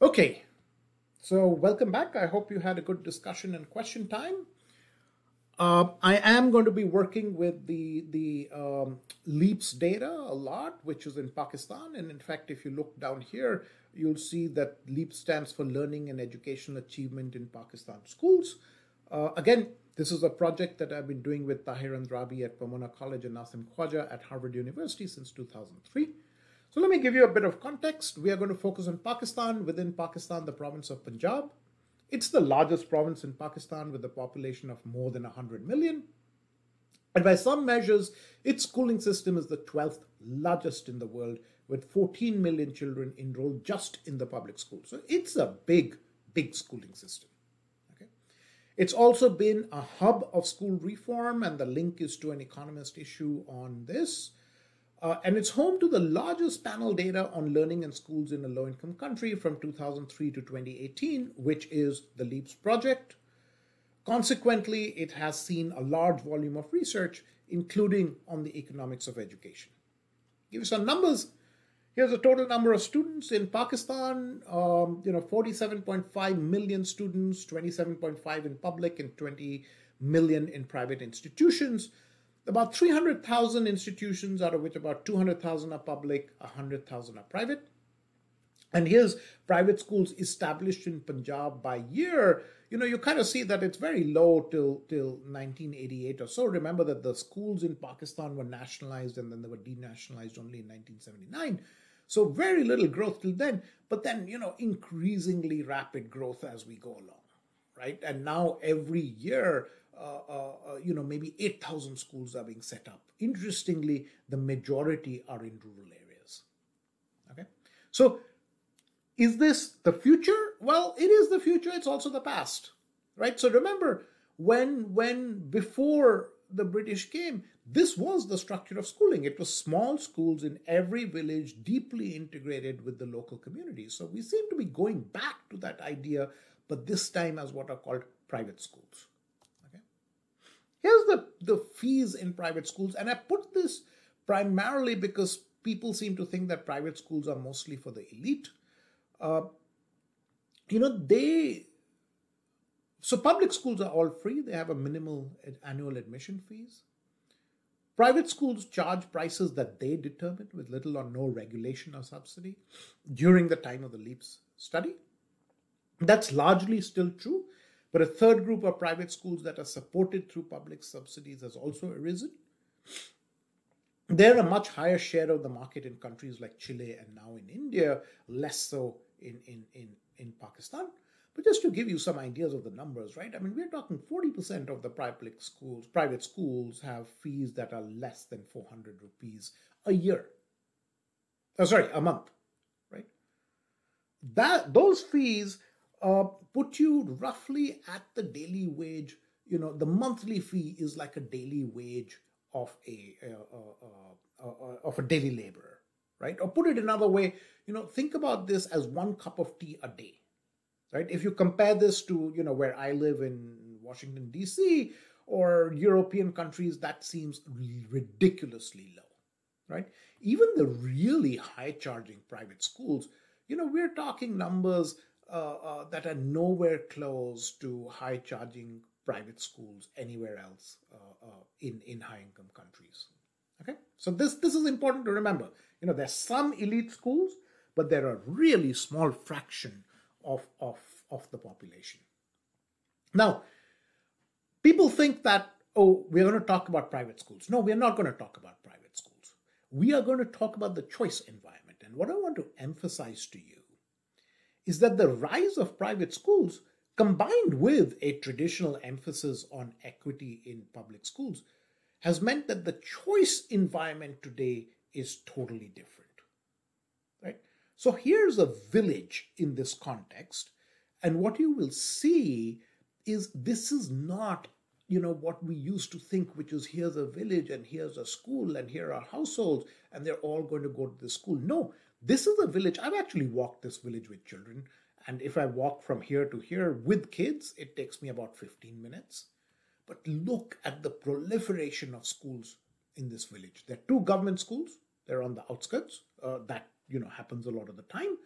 Okay, so welcome back. I hope you had a good discussion and question time. I am going to be working with the LEAPS data a lot, which is in Pakistan. And in fact, if you look down here, you'll see that LEAPS stands for Learning and Educational Achievement in Pakistan Schools. Again, this is a project that I've been doing with Tahir and Rabi at Pomona College and Nasim Khwaja at Harvard University since 2003. So let me give you a bit of context. We are going to focus on Pakistan. Within Pakistan, the province of Punjab. It's the largest province in Pakistan with a population of more than 100 million. And by some measures, its schooling system is the 12th largest in the world, with 14 million children enrolled just in the public schools. So it's a big, big schooling system. Okay. It's also been a hub of school reform, and the link is to an Economist issue on this. And it's home to the largest panel data on learning and schools in a low-income country from 2003 to 2018, which is the LEAPS project. Consequently, it has seen a large volume of research, including on the economics of education. Give you some numbers. Here's the total number of students in Pakistan. 47.5 million students, 27.5 in public and 20 million in private institutions. About 300,000 institutions, out of which about 200,000 are public, 100,000 are private. And here's private schools established in Punjab by year. You kind of see that it's very low till 1988 or so. Remember that the schools in Pakistan were nationalized and then they were denationalized only in 1979. So very little growth till then, but then, increasingly rapid growth as we go along, right? And now every year, maybe 8,000 schools are being set up. Interestingly, the majority are in rural areas. Okay, so is this the future? Well, it is the future. It's also the past, right? So remember, when before the British came, this was the structure of schooling. It was small schools in every village, deeply integrated with the local community. So we seem to be going back to that idea, but this time as what are called private schools. Here's the fees in private schools, and I put this primarily because people seem to think that private schools are mostly for the elite. So public schools are all free. They have a minimal annual admission fees. Private schools charge prices that they determine with little or no regulation or subsidy during the time of the LEAPS study. That's largely still true. But a third group of private schools that are supported through public subsidies has also arisen. They're a much higher share of the market in countries like Chile and now in India, less so in Pakistan. But just to give you some ideas of the numbers, right? I mean, we're talking 40% of the private schools have fees that are less than 400 rupees a year. A month, right? Those fees put you roughly at the daily wage. The monthly fee is like a daily wage of a daily laborer, right? Or put it another way, think about this as 1 cup of tea a day, right? If you compare this to, where I live in Washington, D.C. or European countries, that seems ridiculously low, right? Even the really high charging private schools, we're talking numbers that are nowhere close to high charging private schools anywhere else in high income countries. Okay, so this is important to remember. There's some elite schools, but they're a really small fraction of the population. Now, people think that, we're going to talk about private schools. No, we're not going to talk about private schools. We are going to talk about the choice environment. And what I want to emphasize to you is that the rise of private schools, combined with a traditional emphasis on equity in public schools, has meant that the choice environment today is totally different, right? So here's a village in this context, and what you will see is this is not, what we used to think, which is here's a village and here's a school and here are households and they're all going to go to the school. No, this is a village. I've actually walked this village with children. And if I walk from here to here with kids, it takes me about 15 minutes. But look at the proliferation of schools in this village. There are 2 government schools. They're on the outskirts. That happens a lot of the time.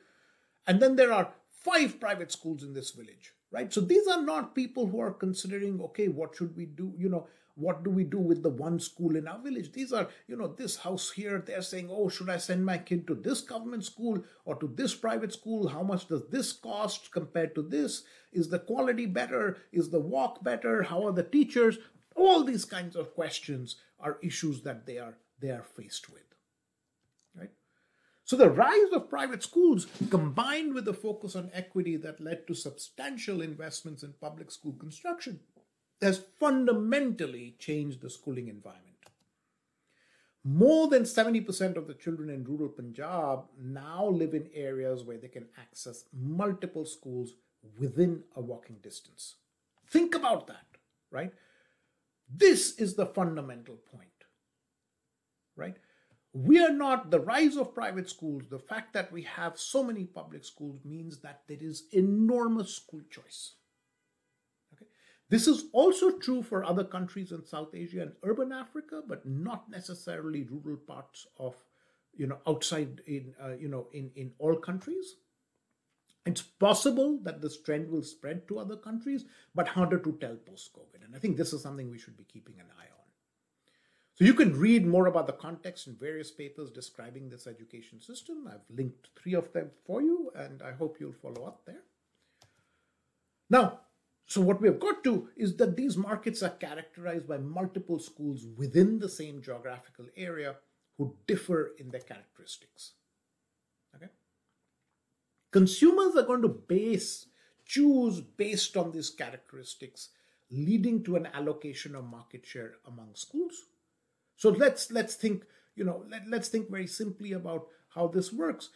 And then there are 5 private schools in this village, right? So these are not people who are considering, okay, what should we do? What do we do with the one school in our village? These are, this house here, they're saying, oh, should I send my kid to this government school or to this private school? How much does this cost compared to this? Is the quality better? Is the walk better? How are the teachers? All these kinds of questions are issues that they are faced with, right? So the rise of private schools, combined with the focus on equity that led to substantial investments in public school construction, has fundamentally changed the schooling environment. More than 70% of the children in rural Punjab now live in areas where they can access multiple schools within a walking distance. Think about that, right? This is the fundamental point, right? The rise of private schools, the fact that we have so many public schools means that there is enormous school choice. This is also true for other countries in South Asia and urban Africa, but not necessarily rural parts of, outside in all countries. It's possible that this trend will spread to other countries, but harder to tell post-COVID. And I think this is something we should be keeping an eye on. So you can read more about the context in various papers describing this education system. I've linked 3 of them for you, and I hope you'll follow up there. Now, so what we have got to is that these markets are characterized by multiple schools within the same geographical area who differ in their characteristics. Okay? Consumers are going to choose based on these characteristics, leading to an allocation of market share among schools. So let's think, let's think very simply about how this works.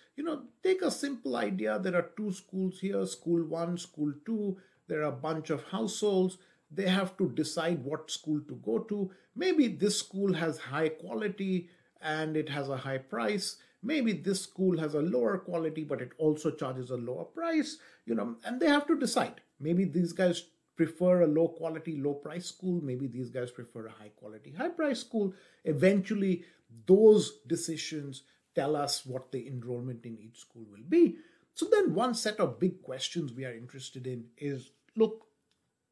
Take a simple idea. There are 2 schools here, school 1, school 2. There are a bunch of households. They have to decide what school to go to. Maybe this school has high quality and it has a high price. Maybe this school has a lower quality, but it also charges a lower price, and they have to decide. Maybe these guys prefer a low quality, low price school. Maybe these guys prefer a high quality, high price school. Eventually, those decisions tell us what the enrollment in each school will be. So then one set of big questions we are interested in is, look,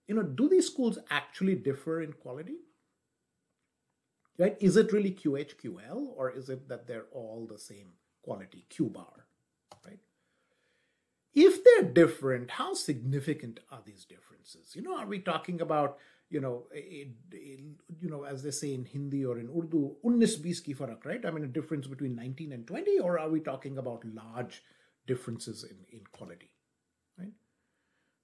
do these schools actually differ in quality? Right? Is it really QHQL, or is it that they're all the same quality, Q bar, right? If they're different, how significant are these differences? Are we talking about, as they say in Hindi or in Urdu, 19-20 ki farak, right? I mean, a difference between 19 and 20, or are we talking about large differences in quality, right?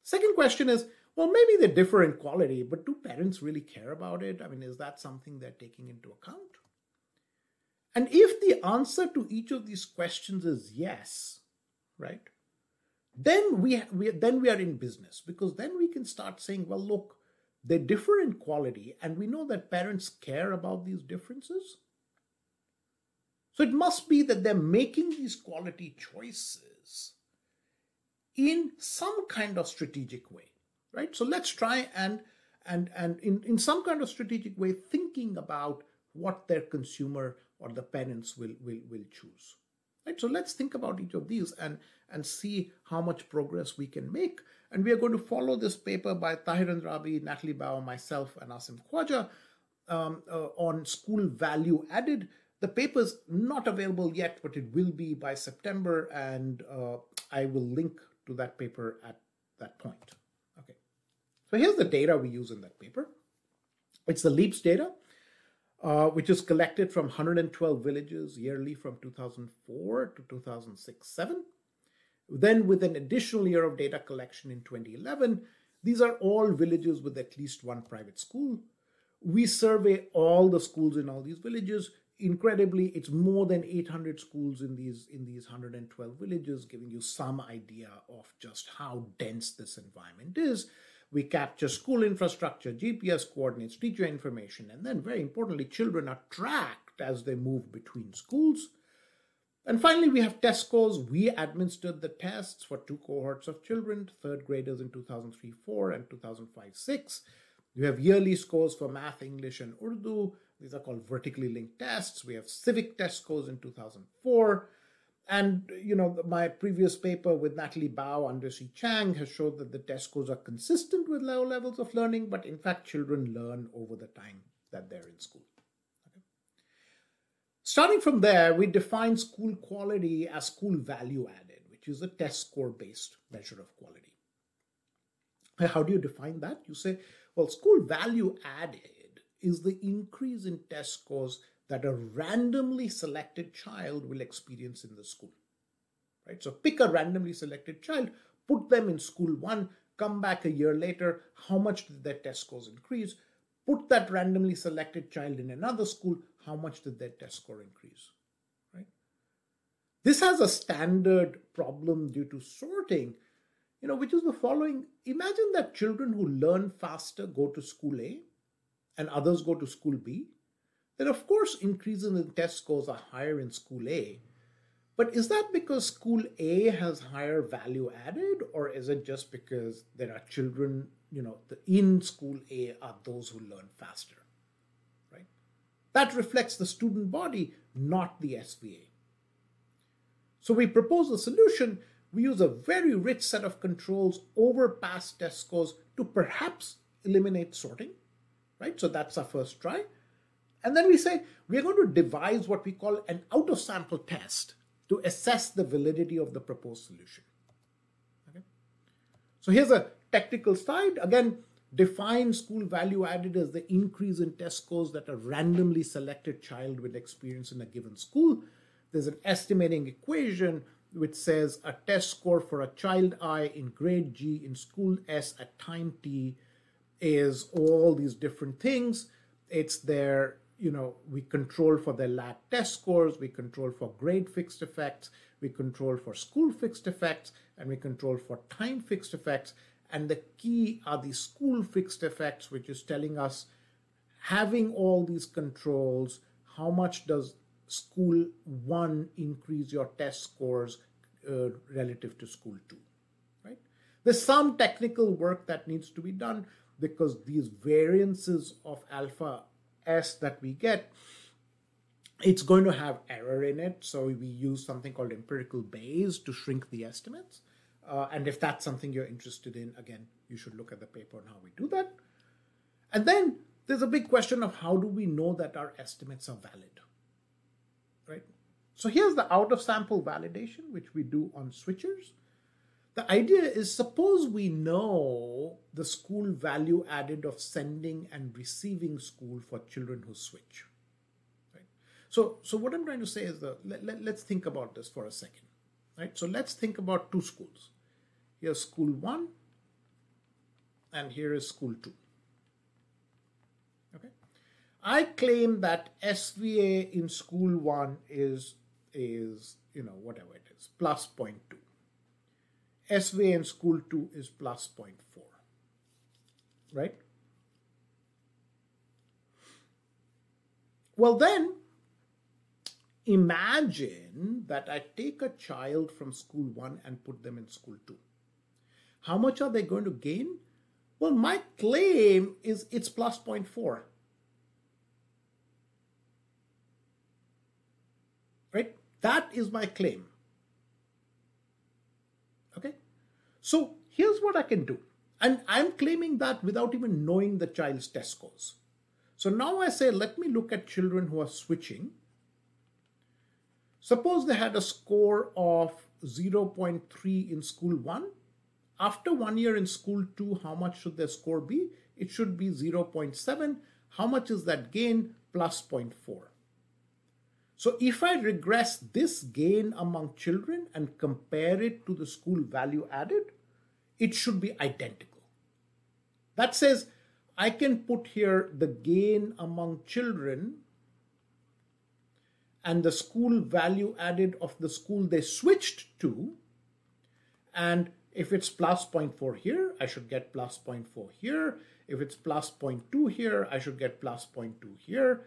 Second question is, well, maybe they differ in quality, but do parents really care about it? I mean, is that something they're taking into account? And if the answer to each of these questions is yes, right, then we are in business, because then we can start saying, well, look, they differ in quality, and we know that parents care about these differences. So it must be that they're making these quality choices in some kind of strategic way, right? So let's try and in some kind of strategic way, thinking about what their consumer or the parents will choose, right? So let's think about each of these and see how much progress we can make. And we are going to follow this paper by Tahir Andrabi, Natalie Bao, myself, and Asim Khwaja on school value added. The paper's not available yet, but it will be by September, and I will link to that paper at that point. Okay. So here's the data we use in that paper. It's the LEAPS data, which is collected from 112 villages yearly from 2004 to 2006-07. Then with an additional year of data collection in 2011, these are all villages with at least one private school. We survey all the schools in all these villages. Incredibly, it's more than 800 schools in these 112 villages, giving you some idea of just how dense this environment is. We capture school infrastructure, GPS coordinates, teacher information, and then very importantly, children are tracked as they move between schools. And finally, we have test scores. We administered the tests for 2 cohorts of children, 3rd graders in 2003-04 and 2005-06. We have yearly scores for math, English, and Urdu. These are called vertically linked tests. We have civic test scores in 2004. And, my previous paper with Natalie Bao, Andersey Chang has showed that the test scores are consistent with low levels of learning, but in fact, children learn over the time that they're in school. Okay. Starting from there, we define school quality as school value added, which is a test score based measure of quality. How do you define that? You say, well, school value added is the increase in test scores that a randomly selected child will experience in the school. Right? So pick a randomly selected child, put them in school 1, come back a year later, how much did their test scores increase? Put that randomly selected child in another school, how much did their test score increase? Right? This has a standard problem due to sorting, which is the following. Imagine that children who learn faster go to school A and others go to school B. Then, of course, increases in test scores are higher in school A. But is that because school A has higher value added, or is it just because there are children, in school A are those who learn faster, right? That reflects the student body, not the SVA. So we propose a solution. We use a very rich set of controls over past test scores to perhaps eliminate sorting, right? So that's our first try. And then we say, we're going to devise what we call an out-of-sample test to assess the validity of the proposed solution. Okay? So here's a technical slide. Again, define school value added as the increase in test scores that a randomly selected child will experience in a given school. There's an estimating equation which says a test score for a child I in grade G in school S at time T is all these different things. It's their we control for their lab test scores, we control for grade fixed effects, we control for school fixed effects, and we control for time fixed effects. And the key are the school fixed effects, which is telling us, having all these controls, how much does school 1 increase your test scores relative to school 2, right? There's some technical work that needs to be done because these variances of alpha S that we get, it's going to have error in it. So we use something called empirical Bayes to shrink the estimates. And if that's something you're interested in, again, you should look at the paper on how we do that. And then there's a big question of how do we know that our estimates are valid, right? So here's the out-of-sample validation, which we do on switchers. The idea is, suppose we know the school value added of sending and receiving school for children who switch. Right? So what I'm trying to say is, let's think about this for a second. Right? So let's think about 2 schools. Here's school 1 and here is school 2. Okay? I claim that SVA in school 1 is whatever it is, plus 0.2. SVA in school 2 is plus 0.4, right? Well then, imagine that I take a child from school 1 and put them in school 2. How much are they going to gain? Well, my claim is it's plus 0.4. Right? That is my claim. Okay, so here's what I can do. And I'm claiming that without even knowing the child's test scores. So now I say, let me look at children who are switching. Suppose they had a score of 0.3 in school 1. After 1 year in school 2, how much should their score be? It should be 0.7. How much is that gain? Plus 0.4. So if I regress this gain among children and compare it to the school value added, it should be identical. That says I can put here the gain among children and the school value added of the school they switched to. And if it's plus 0.4 here, I should get plus 0.4 here. If it's plus 0.2 here, I should get plus 0.2 here.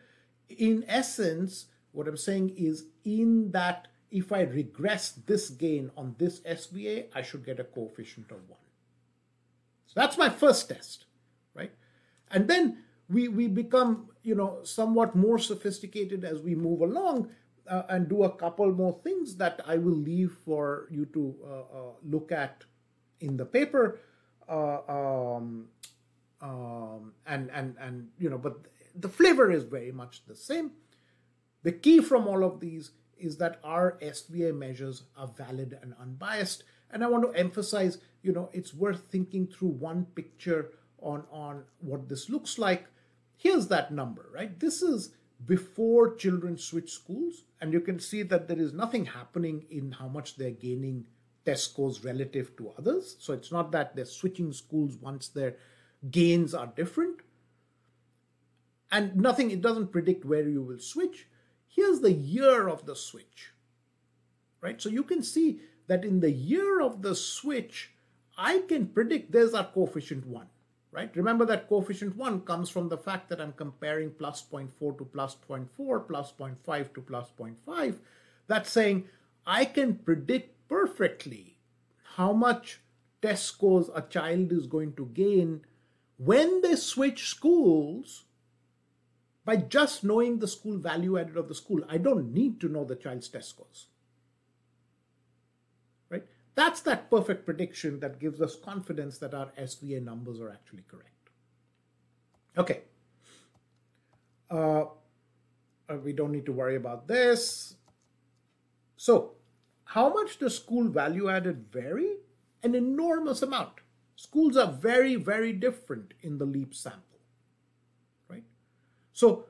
In essence, what I'm saying is, in that, if I regress this gain on this SVA, I should get a coefficient of 1. So that's my first test, right? And then we become, somewhat more sophisticated as we move along. and do a couple more things that I will leave for you to look at in the paper. But the flavor is very much the same. The key from all of these is that our SVA measures are valid and unbiased. And I want to emphasize, it's worth thinking through one picture on what this looks like. Here's that number, right? This is before children switch schools. And you can see that there is nothing happening in how much they're gaining test scores relative to others. So it's not that they're switching schools once their gains are different. And nothing, it doesn't predict where you will switch. Here's the year of the switch, right? So you can see that in the year of the switch, I can predict there's our coefficient 1, right? Remember that coefficient 1 comes from the fact that I'm comparing plus 0.4 to plus 0.4, plus 0.5 to plus 0.5. That's saying I can predict perfectly how much test scores a child is going to gain when they switch schools by just knowing the school value added of the school. I don't need to know the child's test scores, right? That's that perfect prediction that gives us confidence that our SVA numbers are actually correct. Okay. We don't need to worry about this. So, how much does school value added vary? An enormous amount. Schools are very, very different in the LEAP sample. So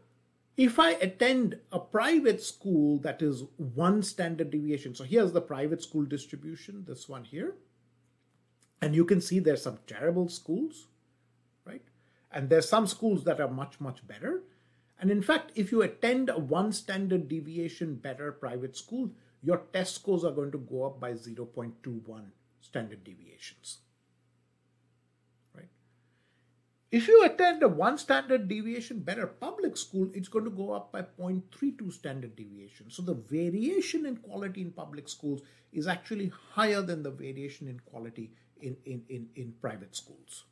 if I attend a private school that is 1 standard deviation, so here's the private school distribution, this one here, and you can see there's some terrible schools, right? And there's some schools that are much, much better. And in fact, if you attend a 1 standard deviation better private school, your test scores are going to go up by 0.21 standard deviations. If you attend a 1 standard deviation better public school, it's going to go up by 0.32 standard deviation. So the variation in quality in public schools is actually higher than the variation in quality in private schools.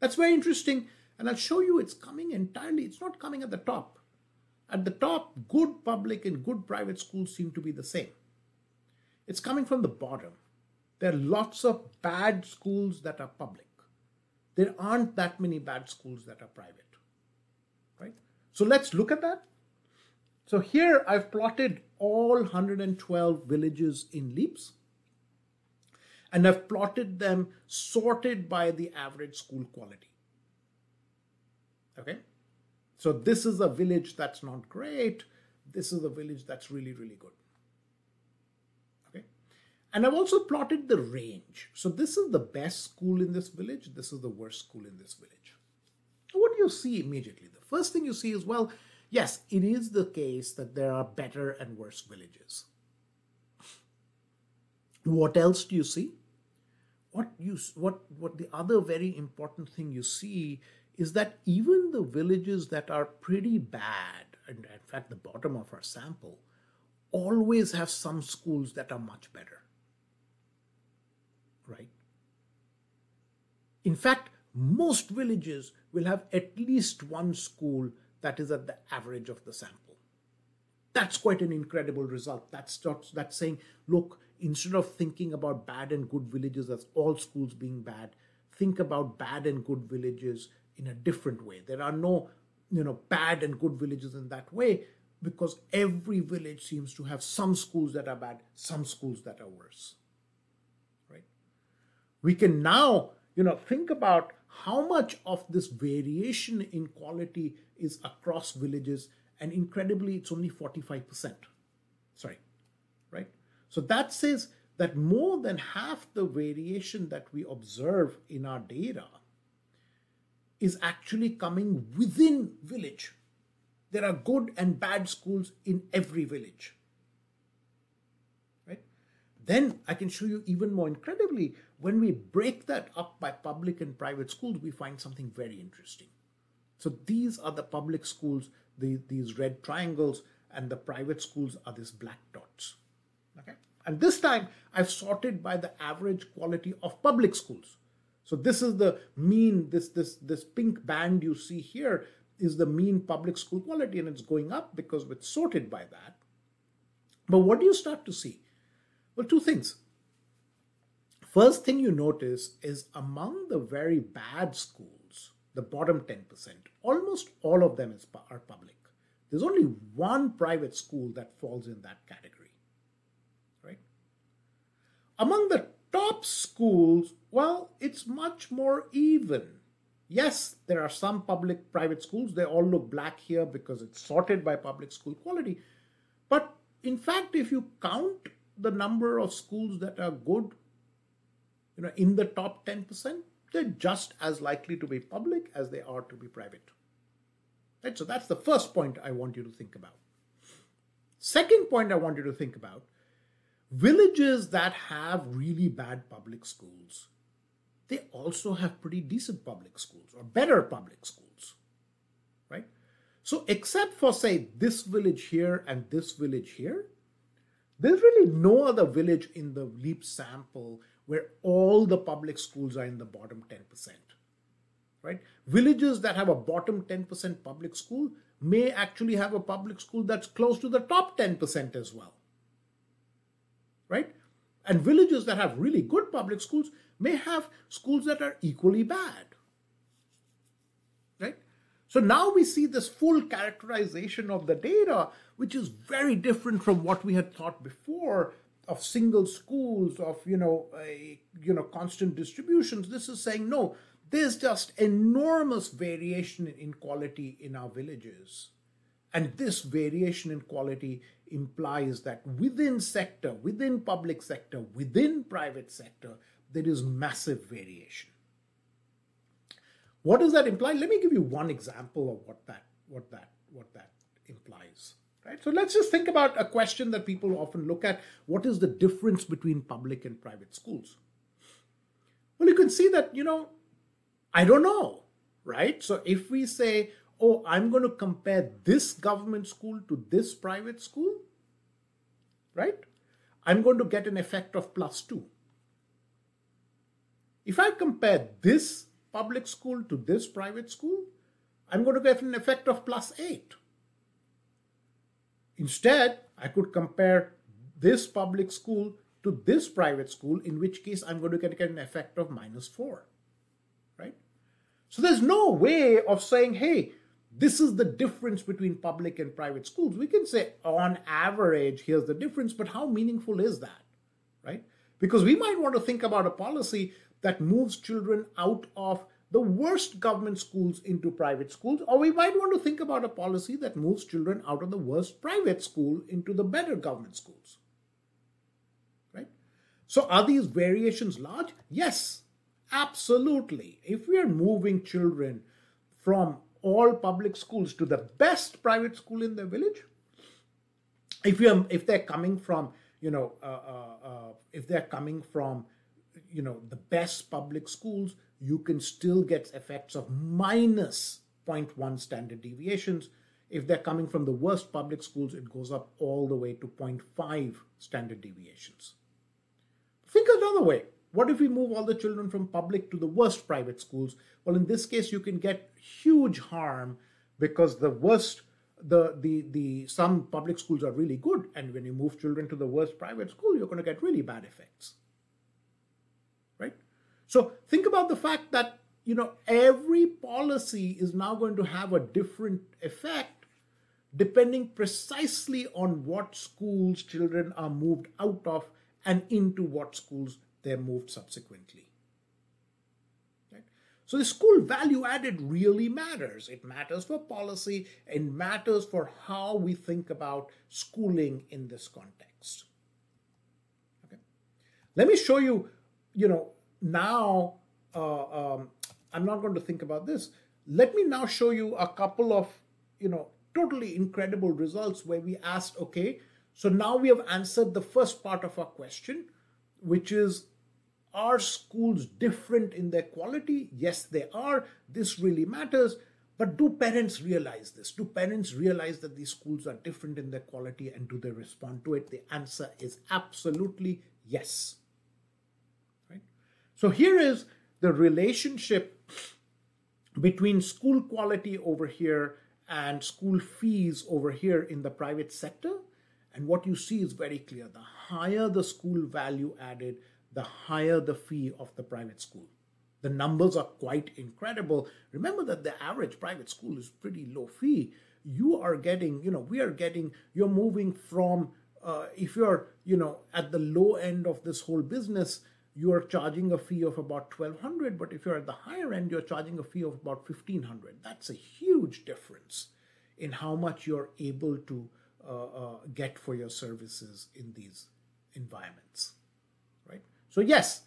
That's very interesting. And I'll show you it's coming entirely, it's not coming at the top. At the top, good public and good private schools seem to be the same. It's coming from the bottom. There are lots of bad schools that are public. There aren't that many bad schools that are private, right? So let's look at that. So here I've plotted all 112 villages in LEAPS, and I've plotted them sorted by the average school quality. Okay? So this is a village that's not great. This is a village that's really, really good. And I've also plotted the range. So this is the best school in this village. This is the worst school in this village. What do you see immediately? The first thing you see is, well, yes, it is the case that there are better and worse villages. What else do you see? What the other very important thing you see is that even the villages that are pretty bad, and in fact the bottom of our sample, always have some schools that are much better. Right? In fact, most villages will have at least one school that is at the average of the sample. That's quite an incredible result. That's saying, look, instead of thinking about bad and good villages as all schools being bad, think about bad and good villages in a different way. There are no, bad and good villages in that way, because every village seems to have some schools that are bad, some schools that are worse. We can now, think about how much of this variation in quality is across villages, and incredibly, it's only 45%. Right? So that says that more than half the variation that we observe in our data is actually coming within village. There are good and bad schools in every village. Then I can show you even more incredibly, when we break that up by public and private schools, we find something very interesting. So these are the public schools, these red triangles, and the private schools are these black dots. Okay? And this time I've sorted by the average quality of public schools. So this is the mean, this pink band you see here is the mean public school quality, and it's going up because it's sorted by that. But what do you start to see? Well, two things. First thing you notice is among the very bad schools, the bottom 10%, almost all of them are public. There's only one private school that falls in that category, right? Among the top schools, well, it's much more even. Yes, there are some private schools. They all look black here because it's sorted by public school quality. But in fact, if you count the number of schools that are good, in the top 10%, they're just as likely to be public as they are to be private. Right? So that's the first point I want you to think about. Second point I want you to think about, villages that have really bad public schools, they also have pretty decent public schools or better public schools, right? So except for, say, this village here and this village here, there's really no other village in the LEAP sample where all the public schools are in the bottom 10%, right? Villages that have a bottom 10% public school may actually have a public school that's close to the top 10% as well, right? And villages that have really good public schools may have schools that are equally bad, right? So now we see this full characterization of the data, which is very different from what we had thought before of single schools, of, constant distributions. This is saying, no, there's just enormous variation in quality in our villages. And this variation in quality implies that within sector, within public sector, within private sector, there is massive variation. What does that imply? Let me give you one example of what that implies. Right? So let's just think about a question that people often look at. What is the difference between public and private schools? Well, you can see that, I don't know, right? So if we say, oh, I'm going to compare this government school to this private school, right? I'm going to get an effect of +2. If I compare this public school to this private school, I'm going to get an effect of +8. Instead, I could compare this public school to this private school, in which case I'm going to get an effect of -4, right? So there's no way of saying, hey, this is the difference between public and private schools. We can say on average, here's the difference, but how meaningful is that, right? Because we might want to think about a policy that moves children out of the worst government schools into private schools, or we might want to think about a policy that moves children out of the worst private school into the better government schools, right? So are these variations large? Yes, absolutely. If we are moving children from all public schools to the best private school in the village, if they're coming from, the best public schools, you can still get effects of -0.1 standard deviations. If they're coming from the worst public schools, it goes up all the way to 0.5 standard deviations. Think another way. What if we move all the children from public to the worst private schools? Well, in this case, you can get huge harm because some public schools are really good. And when you move children to the worst private school, you're going to get really bad effects. Right? So think about the fact that, every policy is now going to have a different effect depending precisely on what schools children are moved out of and into what schools they're moved subsequently. Right? So the school value added really matters. It matters for policy. It matters for how we think about schooling in this context. Okay. Let me show you, now, I'm not going to think about this. Let me now show you a couple of, totally incredible results where we asked, okay, so now we have answered the first part of our question, which is, are schools different in their quality? Yes, they are. This really matters. But do parents realize this? Do parents realize that these schools are different in their quality, and do they respond to it? The answer is absolutely yes. Right? So here is the relationship between school quality over here and school fees over here in the private sector. And what you see is very clear. The higher the school value added, the higher the fee of the private school. The numbers are quite incredible. Remember that the average private school is pretty low fee. You are getting, you're moving from, if you're, at the low end of this whole business, you're charging a fee of about $1,200, but if you're at the higher end, you're charging a fee of about $1,500. That's a huge difference in how much you're able to get for your services in these environments, right? So yes,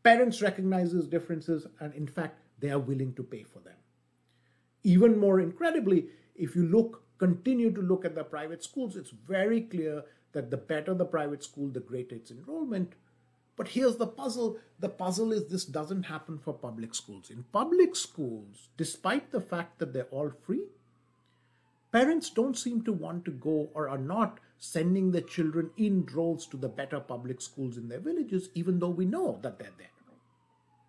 parents recognize these differences, and in fact, they are willing to pay for them. Even more incredibly, if you continue to look at the private schools, it's very clear that the better the private school, the greater its enrollment. But here's the puzzle. The puzzle is this doesn't happen for public schools. In public schools, despite the fact that they're all free, parents don't seem to want to go or are not sending their children in droves to the better public schools in their villages, even though we know that they're there.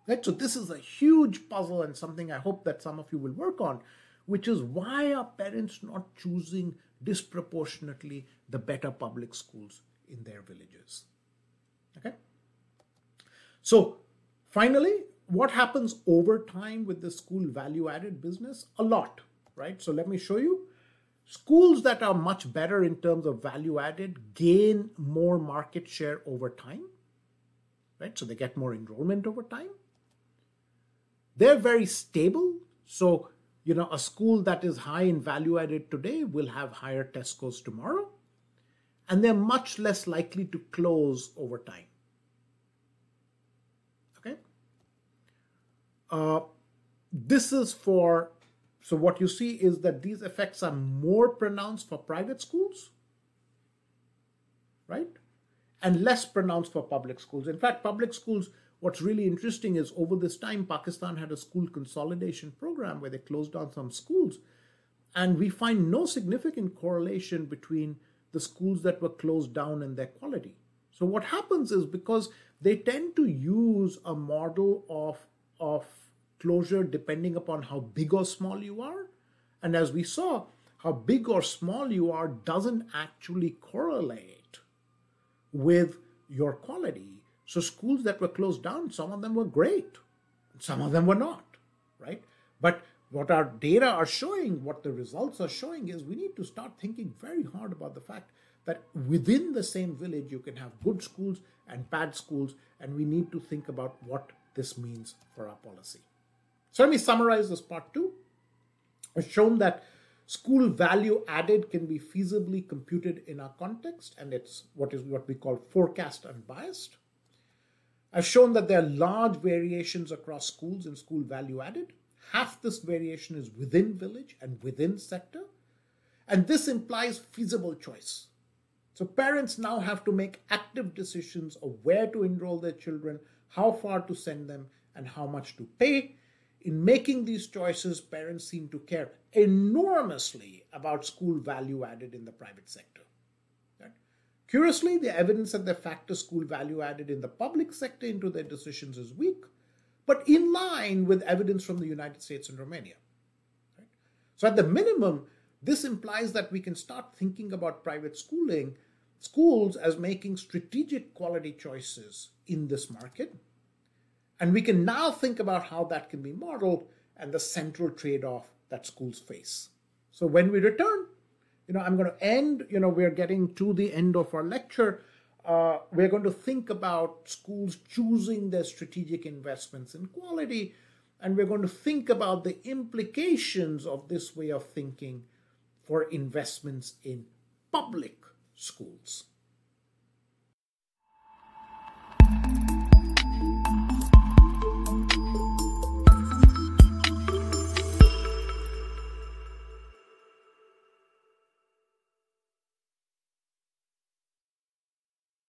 Right? So this is a huge puzzle and something I hope that some of you will work on, which is why are parents not choosing disproportionately the better public schools in their villages? Okay? So finally, what happens over time with the school value-added business? A lot, right? So let me show you. Schools that are much better in terms of value-added gain more market share over time, right? So they get more enrollment over time. They're very stable. So, a school that is high in value-added today will have higher test scores tomorrow. And they're much less likely to close over time. Okay? So what you see is that these effects are more pronounced for private schools, right? And less pronounced for public schools. In fact, public schools, what's really interesting is over this time, Pakistan had a school consolidation program where they closed down some schools. And we find no significant correlation between the schools that were closed down and their quality. So what happens is because they tend to use a model of closure depending upon how big or small you are. And as we saw, how big or small you are doesn't actually correlate with your quality. So schools that were closed down, some of them were great, some of them were not, right? But what our data are showing, what the results are showing is we need to start thinking very hard about the fact that within the same village, you can have good schools and bad schools, and we need to think about what this means for our policy. So let me summarize this part 2. I've shown that school value added can be feasibly computed in our context, and it's what we call forecast unbiased. I've shown that there are large variations across schools in school value added. Half this variation is within village and within sector, and this implies feasible choice. So parents now have to make active decisions of where to enroll their children, how far to send them, and how much to pay. In making these choices, parents seem to care enormously about school value added in the private sector. Right? Curiously, the evidence that they factor school value added in the public sector into their decisions is weak, but in line with evidence from the United States and Romania. Right? So at the minimum, this implies that we can start thinking about private schools as making strategic quality choices in this market. And we can now think about how that can be modeled and the central trade-off that schools face. So when we return, I'm going to end, we're getting to the end of our lecture. We're going to think about schools choosing their strategic investments in quality, and we're going to think about the implications of this way of thinking for investments in public schools.